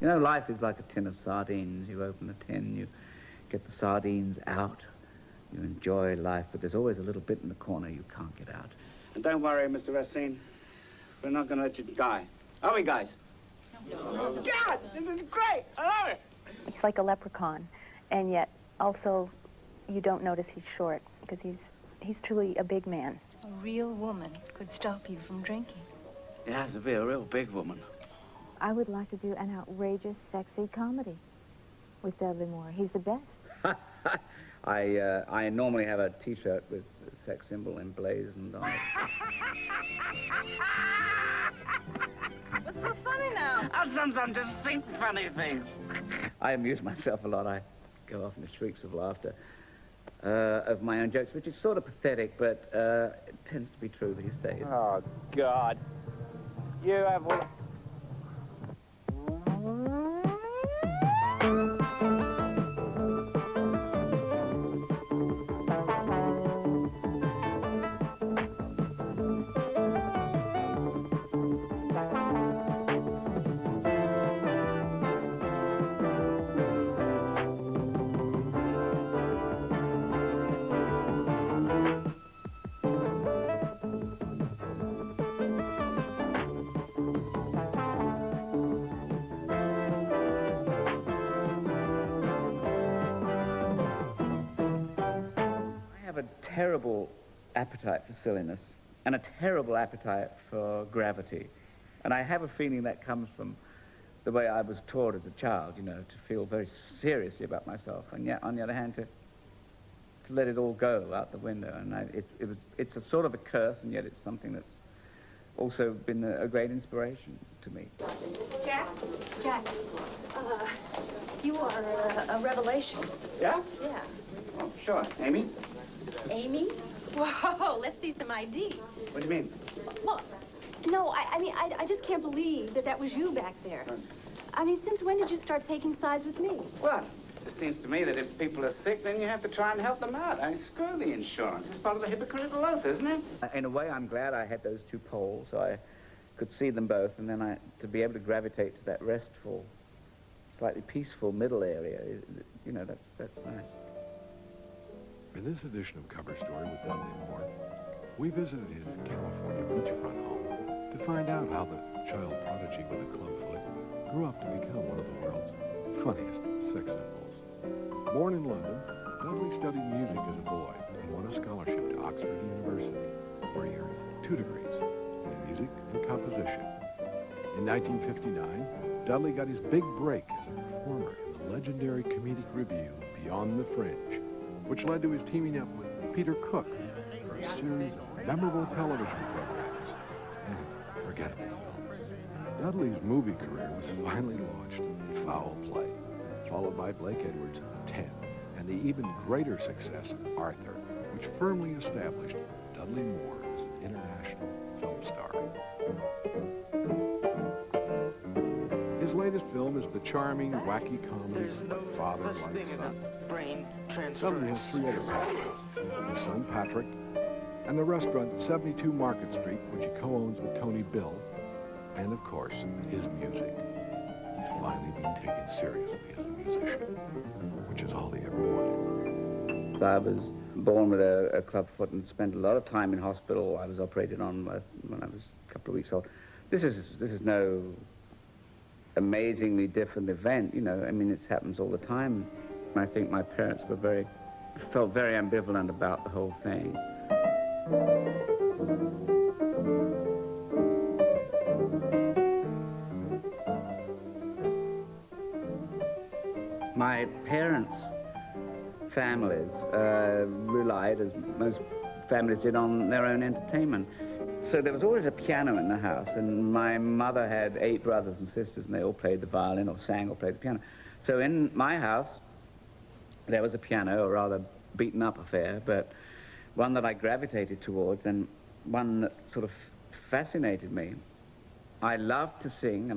You know, life is like a tin of sardines. You open the tin, you get the sardines out, you enjoy life, but there's always a little bit in the corner you can't get out. And don't worry, Mr. Racine. We're not going to let you die. Are we, guys? No. God, this is great. I love it. It's like a leprechaun, and yet also you don't notice he's short, because he's truly a big man. A real woman could stop you from drinking. You have to be a real big woman. I would like to do an outrageous, sexy comedy with Dudley Moore. He's the best. I normally have a T-shirt with the sex symbol emblazoned on it. What's so funny now? I sometimes just think funny things. I amuse myself a lot. I go off into shrieks of laughter of my own jokes, which is sort of pathetic, but it tends to be true these days. Oh, God. You have one. Terrible appetite for silliness and a terrible appetite for gravity. And I have a feeling that comes from the way I was taught as a child, you know, to feel very seriously about myself, and yet, on the other hand, to let it all go out the window. And it's a sort of a curse, and yet it's something that's also been a great inspiration to me. Jack? Jack, you are a revelation. Yeah? Yeah. Oh, sure. Amy? Amy? Whoa, let's see some ID. What do you mean? Well, no, I mean, I just can't believe that was you back there. I mean, since when did you start taking sides with me? Well, it just seems to me that if people are sick, then you have to try and help them out. I mean, screw the insurance. It's part of the hypocritical oath, isn't it? In a way, I'm glad I had those two poles, so I could see them both, and then to be able to gravitate to that restful, slightly peaceful middle area, you know, that's nice. In this edition of Cover Story with Dudley Moore, we visited his California beachfront home to find out how the child prodigy with a clubfoot grew up to become one of the world's funniest sex symbols. Born in London, Dudley studied music as a boy and won a scholarship to Oxford University, where he earned 2 degrees in music and composition. In 1959, Dudley got his big break as a performer in the legendary comedic revue Beyond the Fringe, which led to his teaming up with Peter Cook for a series of memorable television programs and forgettable films. Dudley's movie career was finally launched in Foul Play, followed by Blake Edwards' 10, and the even greater success of Arthur, which firmly established Dudley Moore as an international film star. His latest film is the charming, wacky comedy Father Like Son. Dudley has 3 other passions, his son Patrick, and the restaurant 72 Market Street, which he co-owns with Tony Bill, and of course, his music. He's finally being taken seriously as a musician, which is all he ever wanted. I was born with a clubfoot and spent a lot of time in hospital. I was operated on when I was a couple of weeks old. This is no amazingly different event, you know. I mean, it happens all the time. I think my parents felt very ambivalent about the whole thing. My parents' families relied, as most families did, on their own entertainment. So there was always a piano in the house, and my mother had 8 brothers and sisters, and they all played the violin or sang or played the piano. So in my house, there was a piano, a rather beaten-up affair, but one that I gravitated towards and one that sort of fascinated me. I loved to sing, and